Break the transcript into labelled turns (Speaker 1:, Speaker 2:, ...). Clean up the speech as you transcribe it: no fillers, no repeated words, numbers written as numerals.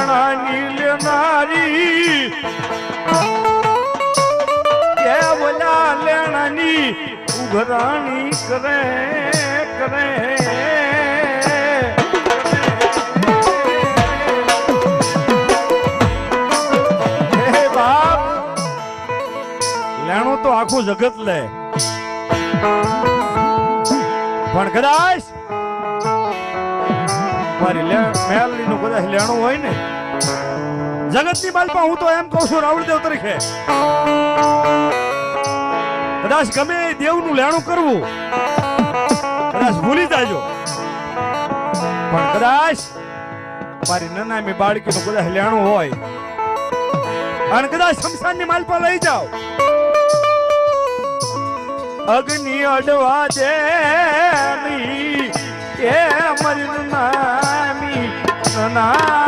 Speaker 1: લેણાની લેનારી કે બોલા લેણાની ઉઘરાણી કરે કરે લેણું તો આખું જગત લે પણ કદાચ મારી મેલડી નું કદાચ લેણું હોય ને જગતની બાલમાં હું તો એમ કહું છું રાવણદેવ તરીકે કદાચ ગમે દેવનું લેણું કરવું કદાચ ભૂલી જાજો પણ કદાચ મારી નનામી બાળકીનું કદાચ લેણું હોય અને કદાચ શમશાનની માલપા લઈ જાઓ અગ્નિ અડવા દે એ મરી નામી ના